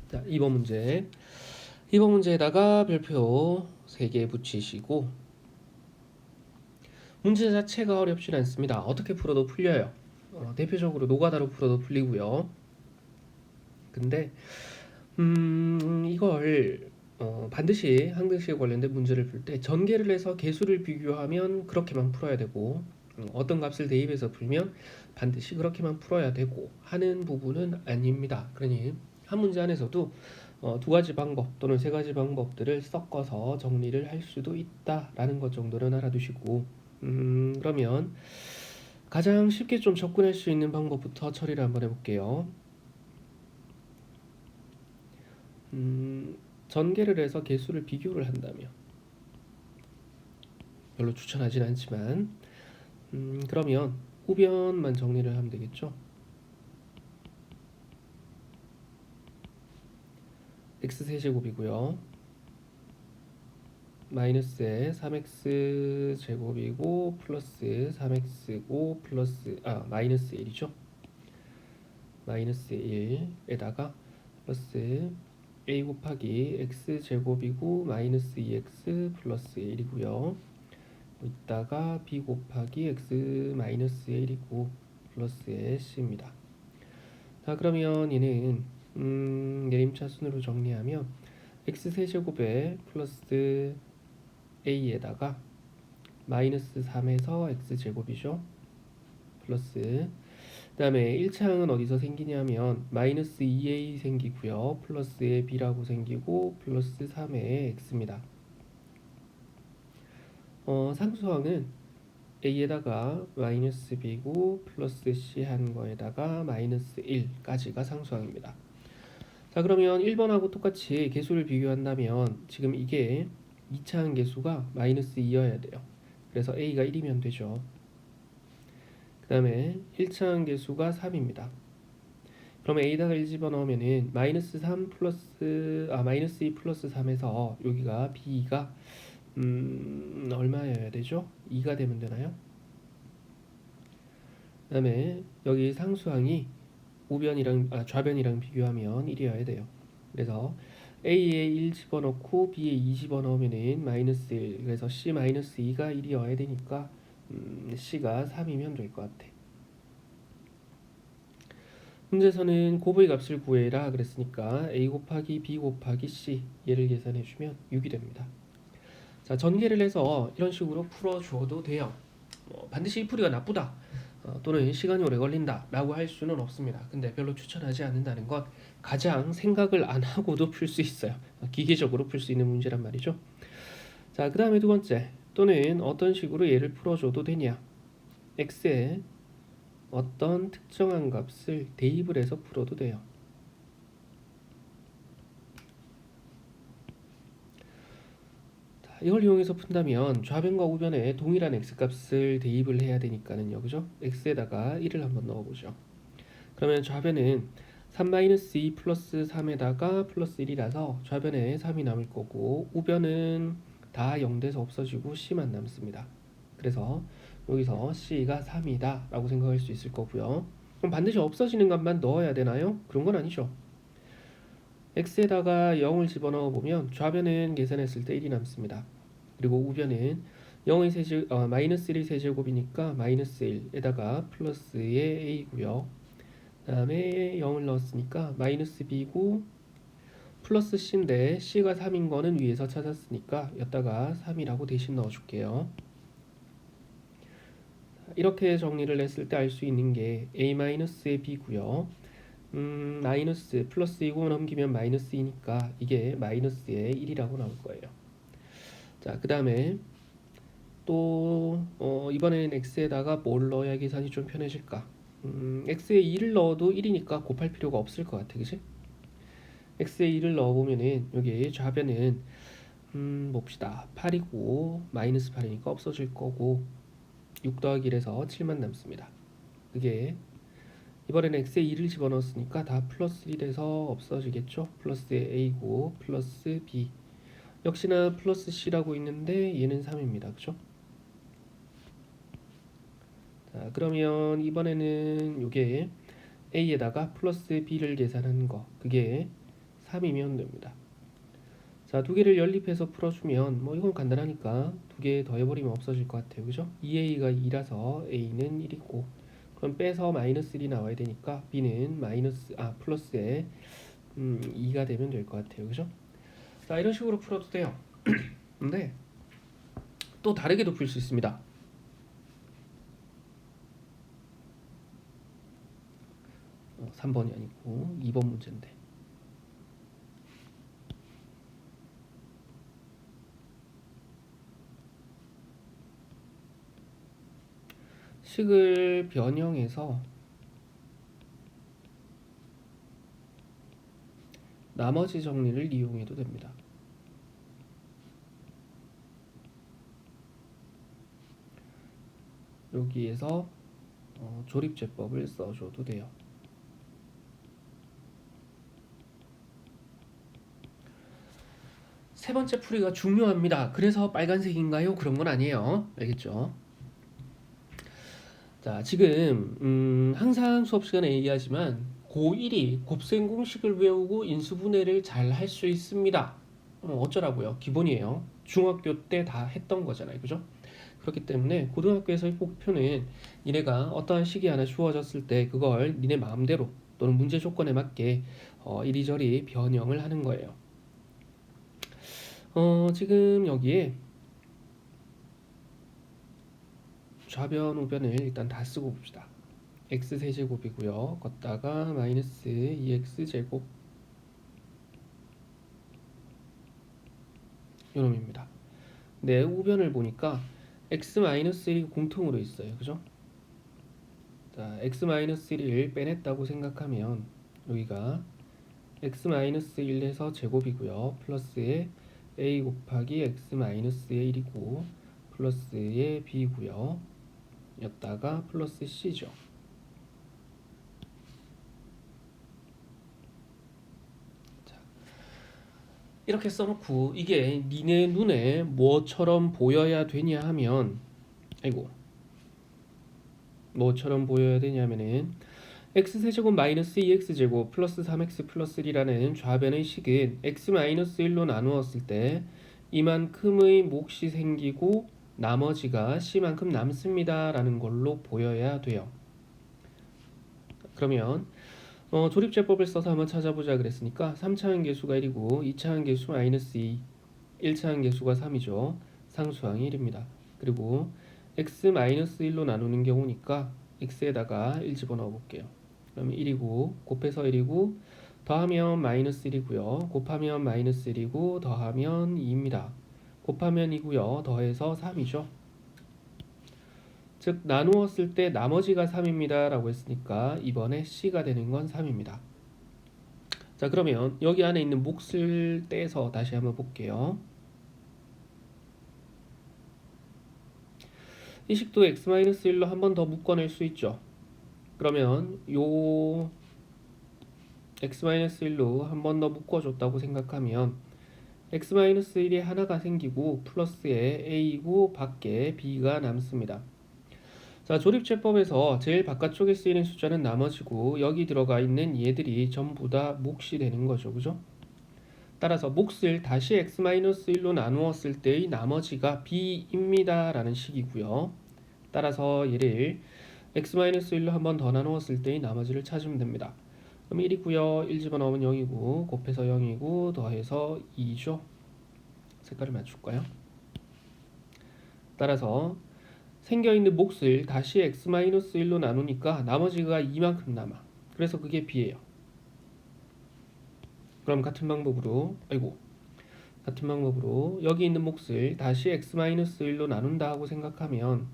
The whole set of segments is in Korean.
자, 2번 문제. 2번 문제에다가 별표 3개 붙이시고 문제 자체가 어렵진 않습니다. 어떻게 풀어도 풀려요. 대표적으로 노가다로 풀어도 풀리고요. 근데 이걸 반드시 항등식에 관련된 문제를 풀 때 전개를 해서 개수를 비교하면 그렇게만 풀어야 되고 어떤 값을 대입해서 풀면 반드시 그렇게만 풀어야 되고 하는 부분은 아닙니다. 그러니 한 문제 안에서도 두 가지 방법 또는 세 가지 방법들을 섞어서 정리를 할 수도 있다라는 것 정도는 알아두시고 그러면 가장 쉽게 좀 접근할 수 있는 방법부터 처리를 한번 해볼게요. 전개를 해서 개수를 비교를 한다면 별로 추천하진 않지만 그러면 우변만 정리를 하면 되겠죠. x세제곱이고요. 마이너스에 3x 제곱이고 플러스 3x고 플러스 마이너스 1이죠. 마이너스 1에다가 플러스 a 곱하기 x 제곱이고 마이너스 2x 플러스 1이고요. 이따가 b 곱하기 x 마이너스 1이고 플러스의 c입니다. 자, 그러면 얘는 내림차순으로 정리하면 x 세제곱에 플러스 a에다가 마이너스 3에서 x 제곱이죠. 플러스 그 다음에 1차항은 어디서 생기냐면 마이너스 2a 생기고요. 플러스에 b라고 생기고 플러스 3에 x입니다. 상수항은 a에다가 마이너스 b고 플러스 c 한 거에다가 마이너스 1까지가 상수항입니다. 자, 그러면 1번하고 똑같이 개수를 비교한다면 지금 이게 2차항 개수가 마이너스 2여야 돼요. 그래서 a가 1이면 되죠. 그 다음에 1차항 개수가 3입니다. 그러면 a에다가 1 집어넣으면은 마이너스 3 플러스 마이너스 2 플러스 3에서 여기가 b가 얼마여야 되죠? 2가 되면 되나요? 그 다음에 여기 상수항이 좌변이랑 비교하면 1이어야 돼요. 그래서 a에 1 집어넣고 b에 2 집어넣으면은 마이너스 1. 그래서 c 마이너스 2가 1이어야 되니까 c가 3이면 될 것 같아. 문제에서는 곱의 값을 구해라 그랬으니까 a 곱하기 b 곱하기 c 얘를 계산해주면 6이 됩니다. 자, 전개를 해서 이런 식으로 풀어줘도 돼요. 반드시 이 풀이가 나쁘다 또는 시간이 오래 걸린다 라고 할 수는 없습니다. 근데 별로 추천하지 않는다는 건 가장 생각을 안 하고도 풀 수 있어요. 기계적으로 풀 수 있는 문제란 말이죠. 자, 그 다음에 두 번째, 또는 어떤 식으로 얘를 풀어줘도 되냐. x에 어떤 특정한 값을 대입을 해서 풀어도 돼요. 자, 이걸 이용해서 푼다면 좌변과 우변에 동일한 x값을 대입을 해야 되니까는요, 그죠? x에다가 1을 한번 넣어보죠. 그러면 좌변은 3-2 플러스 3에다가 플러스 1이라서 좌변에 3이 남을 거고 우변은 다 0돼서 없어지고 c만 남습니다. 그래서 여기서 c가 3이다 라고 생각할 수 있을 거고요. 그럼 반드시 없어지는 값만 넣어야 되나요? 그런 건 아니죠. x에다가 0을 집어넣어 보면 좌변은 계산했을 때 1이 남습니다. 그리고 우변은 마이너스 1이 세제곱이니까 마이너스 1에다가 플러스의 a고요. 그 다음에 0을 넣었으니까 마이너스 b고 플러스 c인데 c가 3인 거는 위에서 찾았으니까 여기다가 3이라고 대신 넣어줄게요. 이렇게 정리를 했을 때 알 수 있는 게 a-의 b고요. 마이너스 플러스 2고 넘기면 마이너스 2니까 이게 마이너스의 1이라고 나올 거예요. 자, 그 다음에 또 이번에는 x에다가 뭘 넣어야 계산이 좀 편해질까? x에 2를 넣어도 1이니까 곱할 필요가 없을 것 같아, 그치? x에 2를 넣어보면은 여기 좌변은 봅시다. 8이고 마이너스 8이니까 없어질 거고 6 더하기 1에서 7만 남습니다. 그게 이번에는 x에 2를 집어넣었으니까 다 플러스 1이 돼서 없어지겠죠? 플러스의 a고 플러스 b 역시나 플러스 c라고 있는데 얘는 3입니다. 그죠? 자, 그러면 이번에는 요게 a에다가 플러스 b를 계산한 거 그게 3이면 됩니다. 자, 두 개를 연립해서 풀어주면 뭐 이건 간단하니까 두 개 더해버리면 없어질 것 같아요. 그죠? 2a가 2라서 a는 1이고 그럼 빼서 마이너스 1이 나와야 되니까 b는 플러스에 2가 되면 될 것 같아요. 그죠? 자, 이런 식으로 풀어도 돼요. 근데 또 다르게도 풀 수 있습니다. 3번이 아니고 2번 문제인데 식을 변형해서 나머지 정리를 이용해도 됩니다. 여기에서 조립제법을 써줘도 돼요. 세 번째 풀이가 중요합니다. 그래서 빨간색인가요? 그런 건 아니에요. 알겠죠? 자, 지금 항상 수업 시간에 얘기하지만 고1이 곱셈 공식을 외우고 인수분해를 잘 할 수 있습니다. 어쩌라고요? 기본이에요. 중학교 때 다 했던 거잖아요. 그죠? 그렇기 때문에 고등학교에서의 목표는 니네가 어떠한 식이 하나 주어졌을 때 그걸 니네 마음대로 또는 문제 조건에 맞게 이리저리 변형을 하는 거예요. 지금 여기에 좌변 우변을 일단 다 쓰고 봅시다. x세제곱이고요. 걷다가 마이너스 2x제곱 요놈입니다. 네, 우변을 보니까 x-1이 공통으로 있어요. 그죠? 자, x-1을 빼냈다고 생각하면 여기가 x-1에서 제곱이고요. 플러스에 a 곱하기 x-의 1이고 플러스의 b고요. 였다가 플러스 c죠. 자, 이렇게 써놓고 이게 니네 눈에 뭐처럼 보여야 되냐 하면 뭐처럼 보여야 되냐면은 x세제곱 마이너스 2x제곱 플러스 3x 플러스 1이라는 좌변의 식은 x-1로 나누었을 때 이만큼의 몫이 생기고 나머지가 c만큼 남습니다 라는 걸로 보여야 돼요. 그러면 조립제법을 써서 한번 찾아보자 그랬으니까 3차 함계수가 1이고 2차 함계수 마이너스 2, 1차 함계수가 3이죠. 상수항이 1입니다. 그리고 x-1로 나누는 경우니까 x에다가 1 집어넣어 볼게요. 그러면 1이고 곱해서 1이고 더하면 마이너스 1이고요. 곱하면 마이너스 1이고 더하면 2입니다. 곱하면 2고요. 더해서 3이죠. 즉 나누었을 때 나머지가 3입니다 라고 했으니까 이번에 C가 되는 건 3입니다. 자, 그러면 여기 안에 있는 몫을 떼서 다시 한번 볼게요. 이 식도 x-1로 한 번 더 묶어낼 수 있죠. 그러면 요 x-1로 한 번 더 묶어줬다고 생각하면 x-1이 하나가 생기고 플러스에 a이고 밖에 b가 남습니다. 자, 조립제법에서 제일 바깥쪽에 쓰이는 숫자는 나머지고 여기 들어가 있는 얘들이 전부 다 몫이 되는 거죠. 그죠? 따라서 몫을 다시 x-1로 나누었을 때의 나머지가 b입니다 라는 식이고요. 따라서 얘를 x-1로 한 번 더 나누었을 때의 나머지를 찾으면 됩니다. 그럼 1이고요. 1 집어넣으면 0이고 곱해서 0이고 더해서 2죠. 색깔을 맞출까요? 따라서 생겨있는 몫을 다시 x-1로 나누니까 나머지가 이만큼 남아. 그래서 그게 b예요. 그럼 같은 방법으로 여기 있는 몫을 다시 x-1로 나눈다 하고 생각하면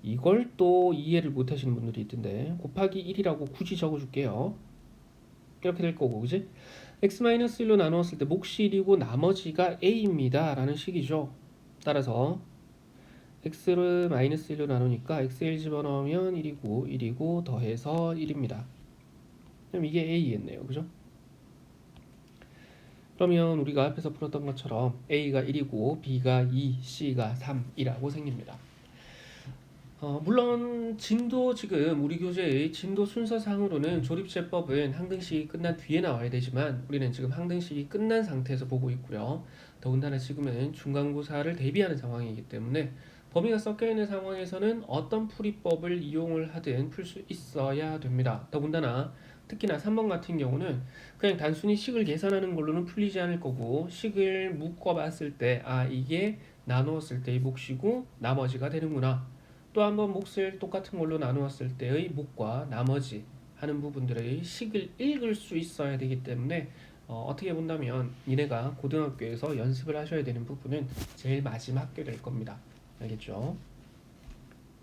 이걸 또 이해를 못 하시는 분들이 있던데 곱하기 1이라고 굳이 적어줄게요. 이렇게 될 거고, 그지? x-1로 나누었을 때 몫이 1이고 나머지가 a입니다 라는 식이죠. 따라서 x를 마이너스 1로 나누니까 x1 집어넣으면 1이고 더해서 1입니다. 그럼 이게 a겠네요. 그죠? 그러면 우리가 앞에서 풀었던 것처럼 a가 1이고 b가 2, c가 3이라고 생깁니다. 물론 진도 지금 우리 교재의 진도 순서상으로는 조립제법은 항등식이 끝난 뒤에 나와야 되지만 우리는 지금 항등식이 끝난 상태에서 보고 있고요. 더군다나 지금은 중간고사를 대비하는 상황이기 때문에 범위가 섞여 있는 상황에서는 어떤 풀이법을 이용을 하든 풀 수 있어야 됩니다. 더군다나 특히나 3번 같은 경우는 그냥 단순히 식을 계산하는 걸로는 풀리지 않을 거고 식을 묶어 봤을 때 이게 나누었을 때의 몫이고 나머지가 되는구나. 또 한 번 몫을 똑같은 걸로 나누었을 때의 몫과 나머지 하는 부분들의 식을 읽을 수 있어야 되기 때문에 어떻게 본다면 니네가 고등학교에서 연습을 하셔야 되는 부분은 제일 마지막 학교 될 겁니다. 알겠죠?